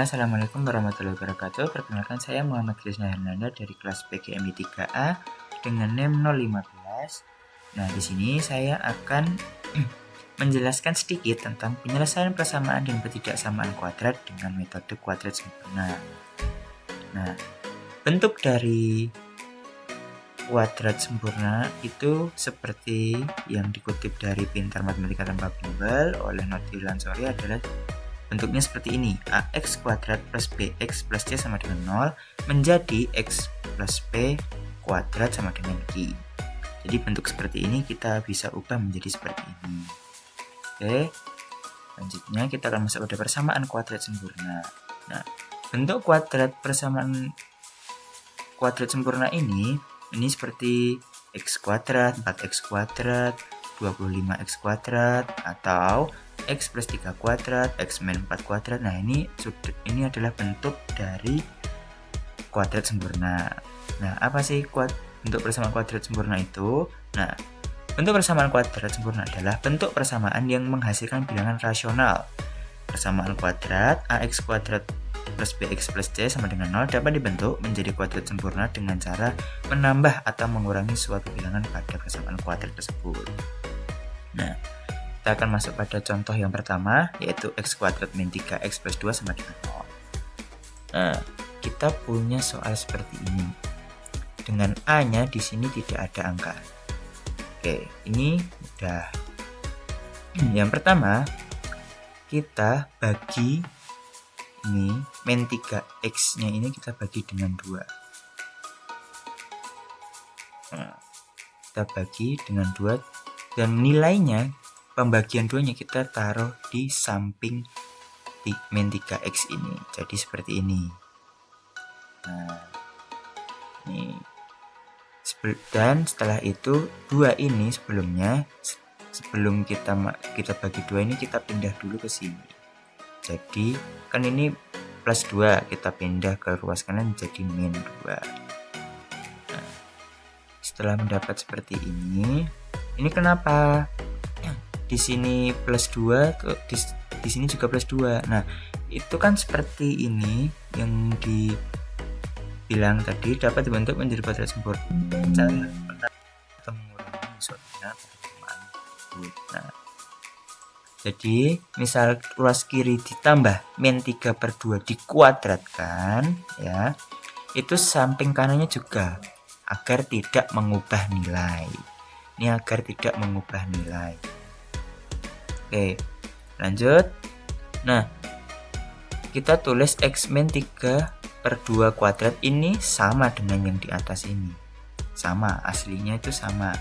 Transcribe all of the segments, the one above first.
Bismillah, Assalamualaikum warahmatullahi wabarakatuh. Perkenalkan, saya Muhammad Krisna Hernanda dari kelas PGMI 3A dengan NIM 015. Nah, di sini saya akan menjelaskan sedikit tentang penyelesaian persamaan dan ketidaksamaan kuadrat dengan metode kuadrat sempurna. Nah, bentuk dari kuadrat sempurna itu seperti yang dikutip dari Pintar Matematika Tanpa Bimbel oleh Noti Lansori adalah bentuknya seperti ini. AX kuadrat plus BX plus C sama dengan 0 menjadi X plus P kuadrat sama dengan Q. Jadi bentuk seperti ini kita bisa ubah menjadi seperti ini. Oke, selanjutnya kita akan masuk pada persamaan kuadrat sempurna. Nah, bentuk persamaan kuadrat sempurna ini seperti X kuadrat, 4X kuadrat, 25X kuadrat, atau X plus 3 kuadrat, X min 4 kuadrat. Nah, ini adalah bentuk dari kuadrat sempurna. Nah, apa sih bentuk persamaan kuadrat sempurna itu? Nah, bentuk persamaan kuadrat sempurna adalah bentuk persamaan yang menghasilkan bilangan rasional. Persamaan kuadrat AX kuadrat plus BX plus C sama dengan 0 dapat dibentuk menjadi kuadrat sempurna dengan cara menambah atau mengurangi suatu bilangan pada persamaan kuadrat tersebut. Nah, kita akan masuk pada contoh yang pertama, yaitu X kuadrat min 3X plus 2 sama dengan 0. Nah, kita punya soal seperti ini. Dengan A-nya di sini tidak ada angka. Oke, ini udah. Yang pertama, kita bagi ini min 3X-nya ini kita bagi dengan 2. Nah, kita bagi dengan 2 dan nilainya, pembagian 2-nya kita taruh di samping min 3X ini. Jadi seperti ini. Nah, ini. Dan setelah itu 2 ini sebelum kita bagi 2 ini kita pindah dulu ke sini. Jadi kan ini plus 2, kita pindah ke ruas kanan jadi min 2. Nah, setelah mendapat seperti ini kenapa di sini plus 2, di sini juga plus 2. Nah, itu kan seperti ini yang dibilang tadi dapat dibentuk menjadi kuadrat sempurna. Cara atau mengurangi suatunya persamaan. Nah, jadi misal ruas kiri ditambah min 3/2 dikuadratkan, ya, itu samping kanannya juga agar tidak mengubah nilai. Ini agar tidak mengubah nilai. Oke, lanjut. Nah, kita tulis X min 3/2 kuadrat ini sama dengan yang di atas ini. Sama, aslinya itu sama.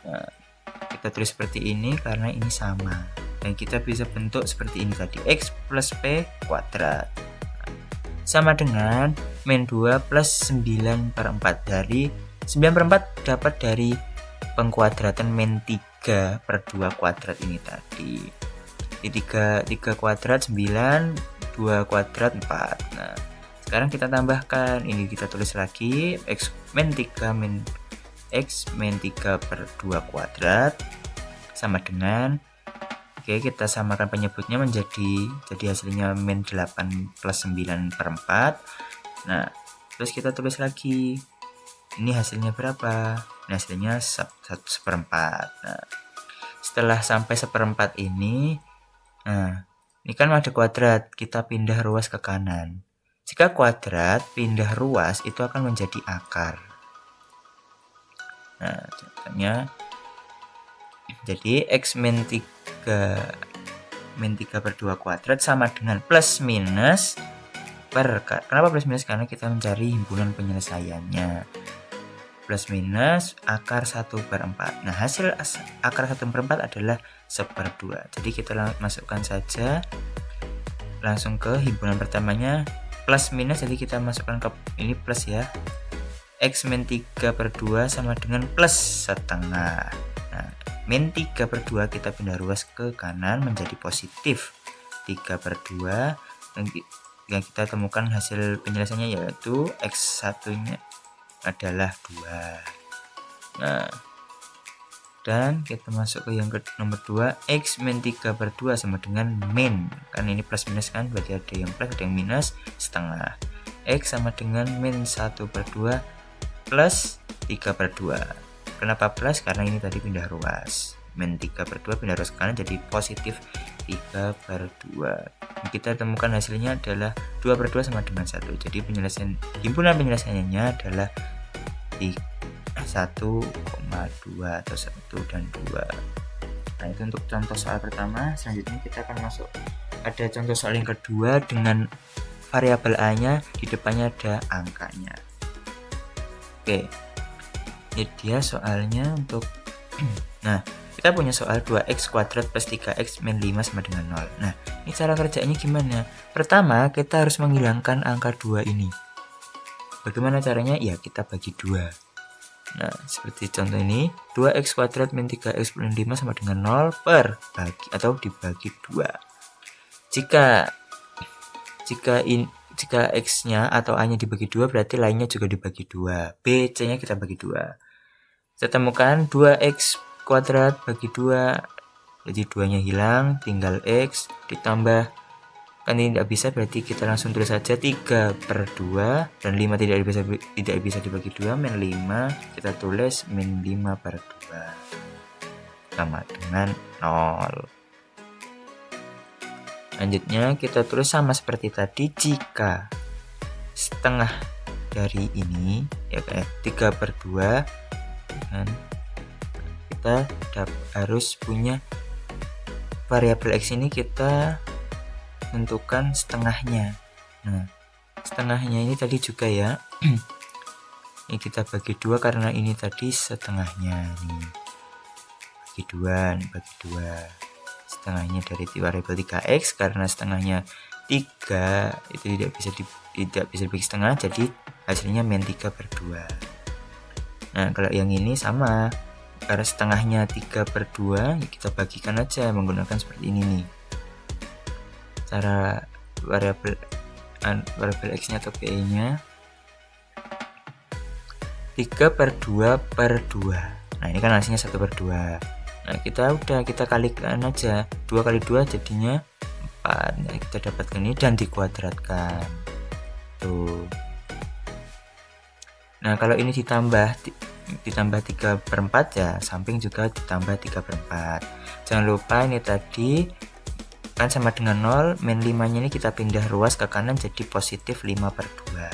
Nah, kita tulis seperti ini karena ini sama. Dan kita bisa bentuk seperti ini tadi. X plus P kuadrat. Sama dengan min 2 plus 9/4. Dari 9/4 dapat dari pengkuadratan min 3/2 kuadrat ini tadi. Di 3 kuadrat 9, 2 kuadrat 4. Nah, sekarang kita tambahkan, ini kita tulis lagi X min 3/2 kuadrat sama dengan, oke, kita samakan penyebutnya jadi hasilnya min 8 plus 9/4. Nah, terus kita tulis lagi ini hasilnya berapa. Nah, hasilnya 1/4. Nah, setelah sampai 1/4 ini, nah, ini kan ada kuadrat, kita pindah ruas ke kanan. Jika kuadrat pindah ruas itu akan menjadi akar. Nah, contohnya jadi X min 3/2 kuadrat sama dengan plus minus kenapa plus minus? Karena kita mencari himpunan penyelesaiannya. Plus minus akar 1/4. Nah, hasil akar 1/4 adalah 1/2. Jadi kita masukkan saja langsung ke himpunan pertamanya plus minus, jadi kita masukkan ke ini plus ya. X min 3/2 sama dengan plus setengah. Nah, min 3/2 kita pindah ruas ke kanan menjadi positif 3/2. Yang kita temukan hasil penyelesaiannya yaitu X1-nya adalah 2. Nah, Dan kita masuk ke yang nomor 2, X min 3/2 sama dengan min, kan ini plus minus kan, berarti ada yang plus ada yang minus, setengah. X sama dengan min 1/2 plus 3/2. Kenapa plus? Karena ini tadi pindah ruas, min 3/2 pindah ruas ke kanan jadi positif 3/2. Kita temukan hasilnya adalah 2/2 sama dengan 1. Jadi himpunan penyelesaiannya adalah 1,2 atau 1 dan 2. Nah, itu untuk contoh soal pertama. Selanjutnya kita akan masuk ada contoh soal yang kedua dengan variabel A nya di depannya ada angkanya. Oke, ini dia soalnya untuk nah, kita punya soal 2x kuadrat plus 3x min 5 sama dengan 0. Nah, ini cara kerjanya gimana? Pertama, kita harus menghilangkan angka 2 ini. Bagaimana caranya? Ya, kita bagi 2. Nah, seperti contoh ini, 2x kuadrat min 3x min 5 sama dengan 0 per bagi atau dibagi 2. Jika x-nya atau a-nya dibagi 2, berarti lainnya juga dibagi 2. B, c-nya kita bagi 2. Kita temukan 2x kuadrat bagi 2, jadi 2-nya hilang, tinggal x ditambah, kan ini tidak bisa, berarti kita langsung tulis saja 3/2, dan 5 tidak bisa dibagi 2, min 5 kita tulis min 5/2 sama dengan 0. Selanjutnya kita tulis sama seperti tadi, jika setengah dari ini ya kayak 3/2, dan kita harus punya variabel x ini, kita tentukan setengahnya. Nah, setengahnya ini tadi juga ya ini kita bagi 2 karena ini tadi setengahnya nih, bagi 2 setengahnya dari variabel 3x, karena setengahnya 3 itu tidak bisa dibagi setengah, jadi hasilnya min 3/2. Nah, kalau yang ini sama, karena setengahnya 3/2 ya kita bagikan aja menggunakan seperti ini nih. Cara variabel x nya atau p nya 3/2/2. Nah, ini kan hasilnya 1/2. Nah, kita kalikan aja, 2 kali 2 jadinya 4. Nah, kita dapatkan ini dan dikuadratkan tuh. Nah, kalau ini ditambah 3/4 ya, samping juga ditambah 3/4. Jangan lupa ini tadi kan sama dengan 0, min 5 nya ini kita pindah ruas ke kanan jadi positif 5/2.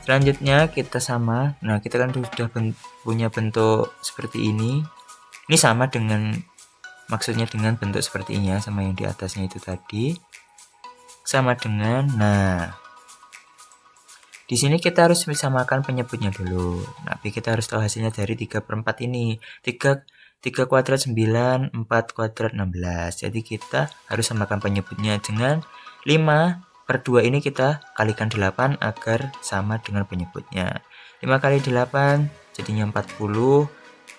Selanjutnya kita sama, nah kita kan sudah punya bentuk seperti ini. Ini sama dengan, maksudnya dengan bentuk seperti ini ya, sama yang di atasnya itu tadi. Sama dengan, nah di sini kita harus samakan penyebutnya dulu. Tapi kita harus tahu hasilnya dari 3/4 ini. 3 kuadrat 9, 4 kuadrat 16. Jadi kita harus samakan penyebutnya dengan 5/2 ini kita kalikan 8 agar sama dengan penyebutnya. 5 kali 8 jadinya 40,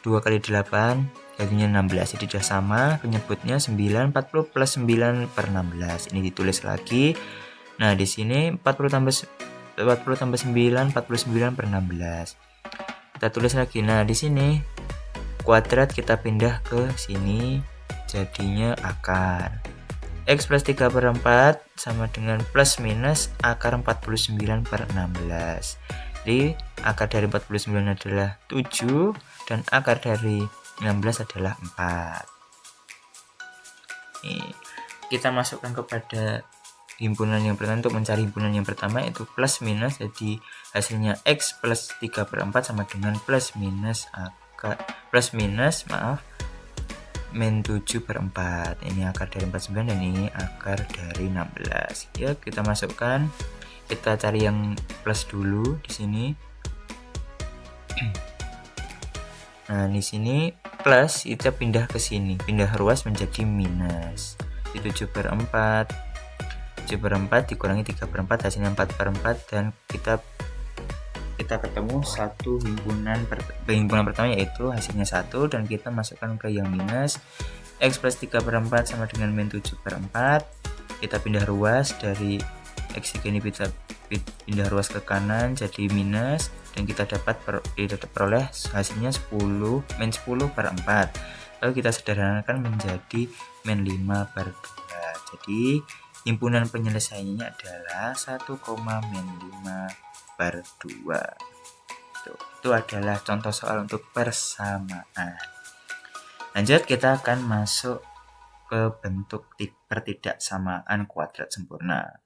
2 kali 8 jadinya 16. Jadi sudah sama penyebutnya 9, 40 plus 9/16. Ini ditulis lagi. Nah, di sini 40 tambah 9, 49/16. Kita tulis lagi. Nah, di sini kuadrat kita pindah ke sini, jadinya akar. X plus 3/4 sama dengan plus minus akar 49/16. Jadi akar dari 49 adalah 7 dan akar dari 16 adalah 4. Nih, kita masukkan kepada himpunan yang pertama. Untuk mencari himpunan yang pertama itu plus minus, jadi hasilnya X plus 3/4 sama dengan min 7/4. Ini akar dari 49 dan ini akar dari 16. Ya, kita masukkan, kita cari yang plus dulu di sini. Nah, di sini plus kita pindah ke sini, pindah ruas menjadi minus. Di 7/4 dikurangi 3/4 hasilnya 4/4, dan kita ketemu satu himpunan pertama, yaitu hasilnya 1, dan kita masukkan ke yang minus. X plus 3/4 sama dengan min 7/4. Kita pindah ruas dari X3 ini kita pindah ruas ke kanan jadi minus, dan kita peroleh hasilnya 10 min 10 per 4. Lalu kita sederhanakan menjadi min 5 per 2. Jadi himpunan penyelesaiannya adalah 1, min 5 per 2. Itu adalah contoh soal untuk persamaan. Lanjut, kita akan masuk ke bentuk pertidaksamaan kuadrat sempurna.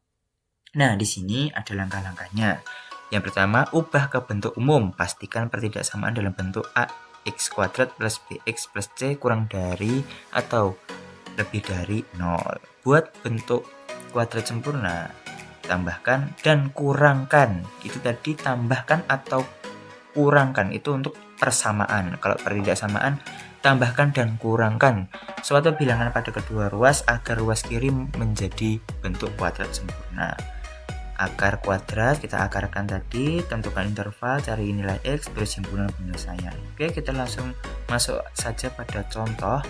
Nah, di sini ada langkah-langkahnya. Yang pertama, ubah ke bentuk umum. Pastikan pertidaksamaan dalam bentuk ax kuadrat plus bx plus c kurang dari atau lebih dari 0. Buat bentuk kuadrat sempurna, tambahkan dan kurangkan. Itu tadi tambahkan atau kurangkan, itu untuk persamaan. Kalau pertidaksamaan, tambahkan dan kurangkan suatu bilangan pada kedua ruas agar ruas kiri menjadi bentuk kuadrat sempurna. Akar kuadrat kita akarkan tadi, tentukan interval, cari nilai x, terus himpunan penyelesaian. Oke, kita langsung masuk saja pada contoh.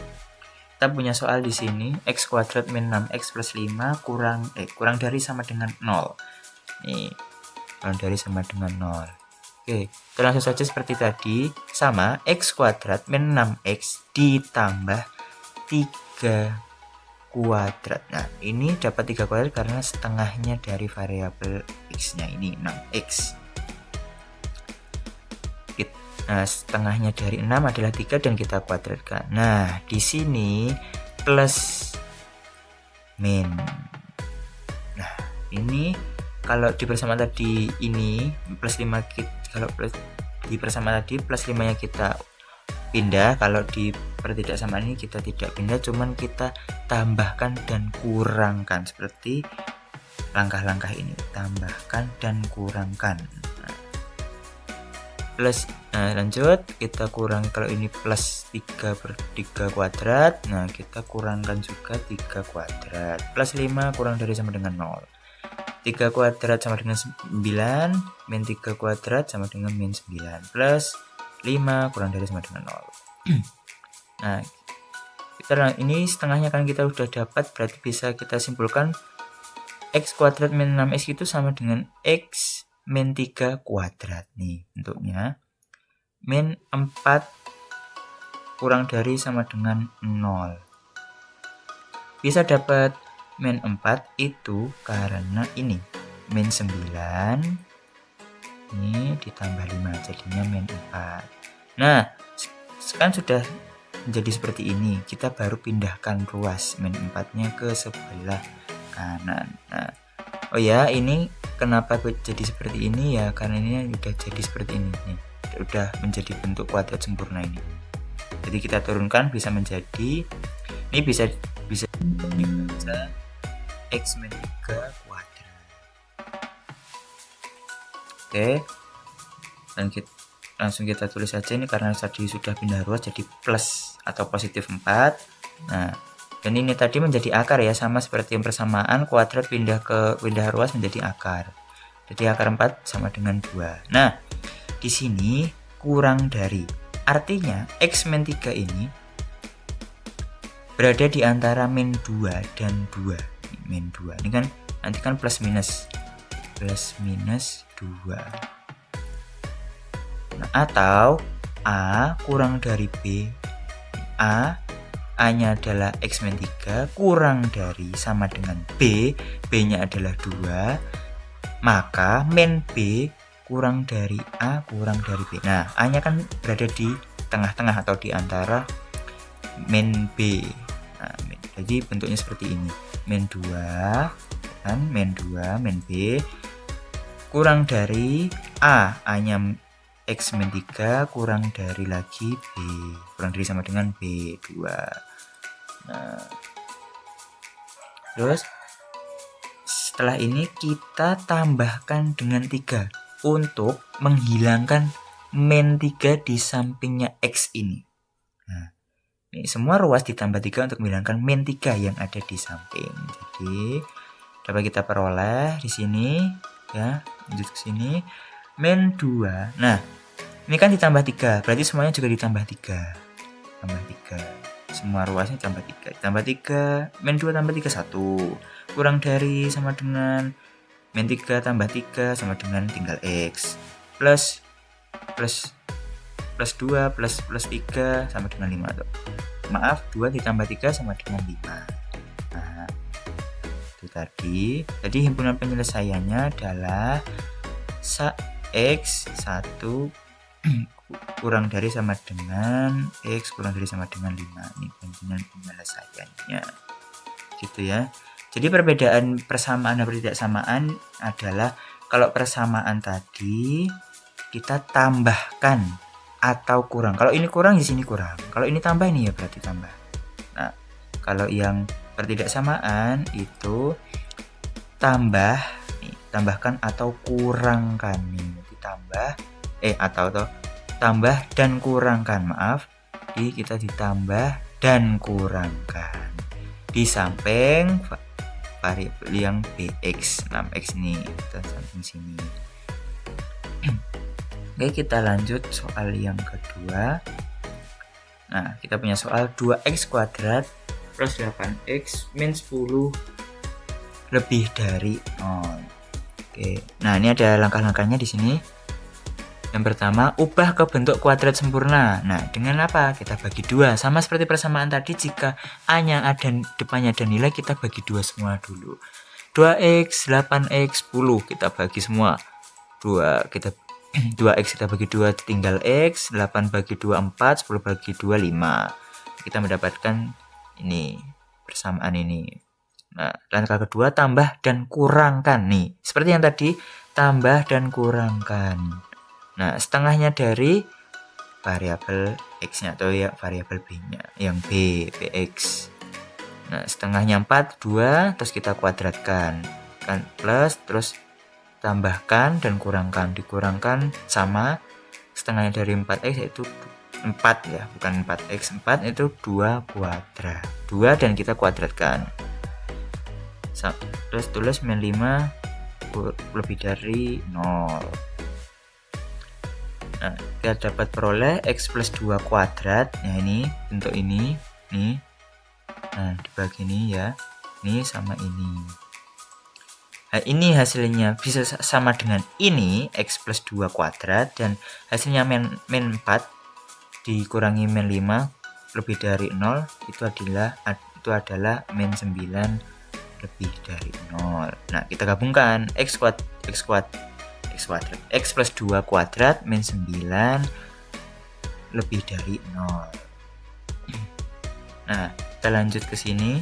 Kita punya soal di sini, x kuadrat min 6x plus 5 kurang dari sama dengan 0. Nih, kurang dari sama dengan 0. Oke, kita langsung saja seperti tadi, sama x kuadrat min 6x ditambah 3 kuadrat. Nah, ini dapat 3 kuadrat karena setengahnya dari variabel x-nya ini 6x. Nah, setengahnya dari 6 adalah 3 dan kita kuadratkan. Nah, di sini plus min. Nah, ini kalau di persamaan tadi ini plus 5, kalau plus di persamaan tadi plus 5 nya kita pindah, kalau di pertidaksamaan ini kita tidak pindah, cuman kita tambahkan dan kurangkan seperti langkah-langkah ini, tambahkan dan kurangkan. Lanjut kita kurang, kalau ini plus 3 per 3 kuadrat, nah kita kurangkan juga 3 kuadrat, plus 5 kurang dari sama dengan 0. 3 kuadrat sama dengan 9, min 3 kuadrat sama dengan min 9, plus 5 kurang dari sama dengan 0. Nah, ini setengahnya kan kita udah dapat, berarti bisa kita simpulkan x kuadrat min 6x itu sama dengan x min 3 kuadrat. Nih bentuknya, min 4 kurang dari sama dengan 0. Bisa dapat min 4 itu karena ini min 9 ini ditambah 5 jadinya min 4. Nah, kan sudah menjadi seperti ini, kita baru pindahkan ruas min 4 nya ke sebelah kanan. Nah, oh ya, ini kenapa jadi seperti ini ya, karena ini udah jadi seperti ini nih, udah menjadi bentuk kuadrat sempurna ini. Jadi kita turunkan bisa menjadi, ini bisa dibaca x min 3 kuadrat. Oke, dan langsung kita tulis saja ini karena tadi sudah pindah ruas jadi plus atau positif 4. Nah, dan ini tadi menjadi akar ya, sama seperti yang persamaan, kuadrat pindah ruas menjadi akar. Jadi akar 4 sama dengan 2. Nah, di sini kurang dari, artinya x min 3 ini berada di antara min 2 dan 2. Min 2 ini kan nanti kan plus minus 2. Nah, atau A kurang dari B. A nya adalah x min 3 kurang dari sama dengan B, B-nya adalah 2, maka min B kurang dari A kurang dari B. Nah, A-nya kan berada di tengah-tengah atau di antara min B. Nah, jadi bentuknya seperti ini, min 2 kan, min 2 min B kurang dari A-nya x min 3 kurang dari lagi B, kurang dari sama dengan B2. Nah, terus setelah ini kita tambahkan dengan 3 untuk menghilangkan min 3 di sampingnya x ini. Nah, ini semua ruas ditambah 3 untuk menghilangkan min 3 yang ada di samping. Jadi dapat kita peroleh di sini ya, lanjut ke sini min 2. Nah, ini kan ditambah 3, berarti semuanya juga ditambah 3. Tambah 3. Semua ruasnya tambah 3. Tambah 3, min 2 tambah 3 1. Kurang dari sama dengan min 3 tambah 3 sama dengan tinggal x. Plus plus 2 plus 3 sama dengan 5 tuh. Maaf, 2 ditambah 3 sama dengan 5. Nah, itu tadi. Jadi himpunan penyelesaiannya adalah X 1 kurang dari sama dengan X kurang dari sama dengan 5. Ini himpunan penyelesaiannya. Gitu ya. Jadi perbedaan persamaan dan ketidaksamaan adalah kalau persamaan tadi kita tambahkan atau kurang. Kalau ini kurang di sini kurang. Kalau ini tambah ini ya berarti tambah. Nah, kalau yang ketidaksamaan itu tambahkan atau kurangkan nih. Ditambah atau tambah dan kurangkan. Maaf. Jadi kita ditambah dan kurangkan. Di samping variabel yang bx 6x ini kita samping sini. Oke, kita lanjut soal yang kedua. Nah, kita punya soal 2x kuadrat plus 8x min 10 lebih dari 0. Oke. Nah, ini ada langkah-langkahnya di sini. Yang pertama, ubah ke bentuk kuadrat sempurna. Nah, dengan apa? Kita bagi 2. Sama seperti persamaan tadi, jika A-nya ada depannya ada nilai, kita bagi 2 semua dulu. 2x, 8x, 10 kita bagi semua. 2x kita bagi 2 tinggal x, 8 bagi 2 4, 10 bagi 2 5. Kita mendapatkan ini persamaan ini. Nah, langkah kedua tambah dan kurangkan nih. Seperti yang tadi, tambah dan kurangkan. Nah, setengahnya dari variabel x-nya atau ya variabel b-nya, yang bx. Nah, setengahnya 4, 2, terus kita kuadratkan. Kan plus, terus tambahkan dan kurangkan. Dikurangkan sama setengahnya dari 4x yaitu 4 ya, bukan 4x. 4 itu 2 kuadrat. 2 dan kita kuadratkan. Terus tulis min 5 lebih dari 0. Nah, kita dapat peroleh x plus 2 kuadrat. Nah, ini bentuk ini nih. Nah, dibagi ini ya. Ini sama ini. Nah, ini hasilnya bisa sama dengan ini x plus 2 kuadrat dan hasilnya min 4 dikurangi min 5 lebih dari 0 itu adalah min 9 lebih dari 0. Nah, kita gabungkan x plus 2 kuadrat min 9 lebih dari 0. Nah, kita lanjut ke sini.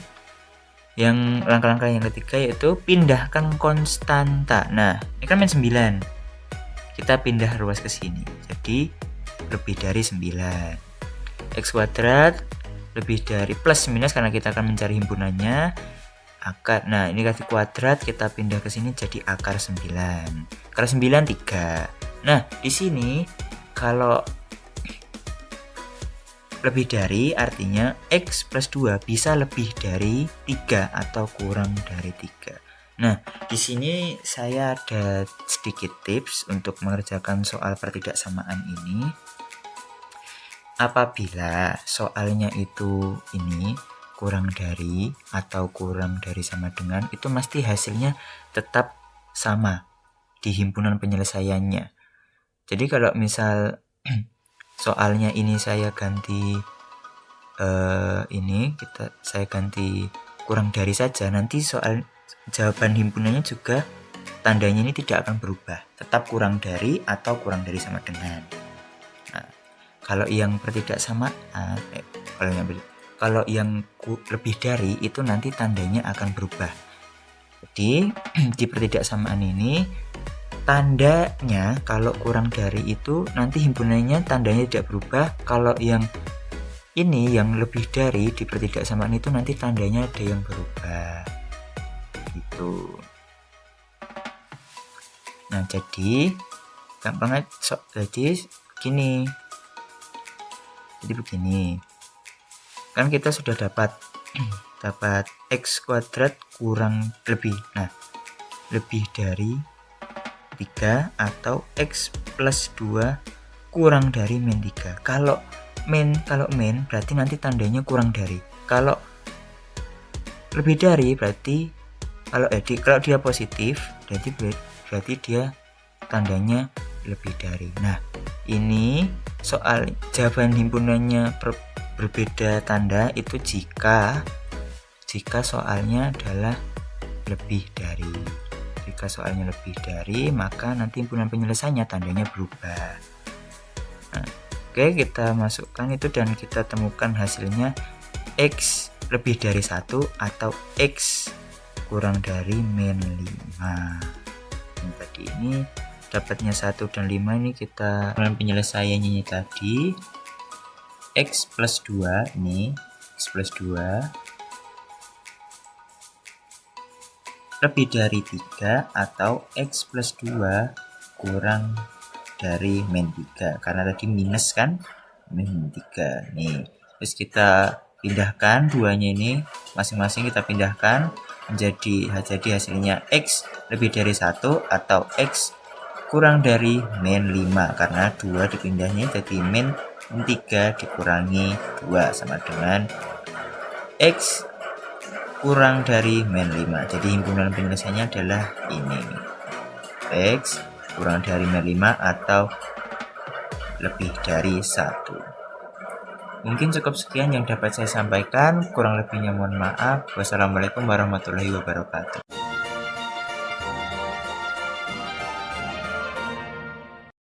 Yang langkah-langkah yang ketiga yaitu pindahkan konstanta. Nah, ini kan min 9. Kita pindah ruas ke sini. Jadi lebih dari 9. X kuadrat lebih dari plus minus karena kita akan mencari himpunannya. Akar. Nah, ini kasih kuadrat, kita pindah ke sini jadi akar 9. Akar 9 3. Nah, di sini kalau lebih dari artinya x plus 2 bisa lebih dari 3 atau kurang dari 3. Nah, di sini saya ada sedikit tips untuk mengerjakan soal pertidaksamaan ini. Apabila soalnya itu ini kurang dari atau kurang dari sama dengan, itu mesti hasilnya tetap sama di himpunan penyelesaiannya. Jadi kalau misal soalnya ini saya ganti saya ganti kurang dari saja, nanti soal jawaban himpunannya juga tandanya ini tidak akan berubah, tetap kurang dari atau kurang dari sama dengan. Nah, kalau yang pertidaksamaan kalau yang lebih dari itu nanti tandanya akan berubah. Jadi di pertidaksamaan ini tandanya kalau kurang dari itu nanti himpunannya tandanya tidak berubah. Kalau yang ini yang lebih dari di pertidaksamaan itu nanti tandanya ada yang berubah. Gitu. Nah, jadi gampang aja. Jadi gini. Jadi begini. Kan kita sudah dapat x kuadrat kurang lebih. Nah, lebih dari 3 atau x plus 2 kurang dari min 3. Kalau min berarti nanti tandanya kurang dari. Kalau lebih dari berarti kalau dia positif berarti dia tandanya lebih dari. Nah, ini soal jawaban himpunannya berbeda tanda itu jika soalnya adalah lebih dari. Jika soalnya lebih dari, maka nanti himpunan penyelesaiannya tandanya berubah. Nah, oke, kita masukkan itu dan kita temukan hasilnya X lebih dari 1 atau X kurang dari min 5. Yang tadi ini dapatnya 1 dan 5, ini kita penyelesaiannya tadi X plus 2, ini X plus 2 lebih dari 3 atau X plus 2 kurang dari min 3, karena tadi minus kan, min 3 nih. Terus kita pindahkan duanya ini, masing-masing kita pindahkan menjadi hasilnya X lebih dari 1 atau X kurang dari min 5, karena 2 dipindahnya jadi min 3 dikurangi 2 sama dengan X kurang dari min 5. Jadi himpunan penyelesaiannya adalah ini, X kurang dari min 5 atau lebih dari 1. Mungkin cukup sekian yang dapat saya sampaikan, kurang lebihnya mohon maaf. Wassalamualaikum warahmatullahi wabarakatuh.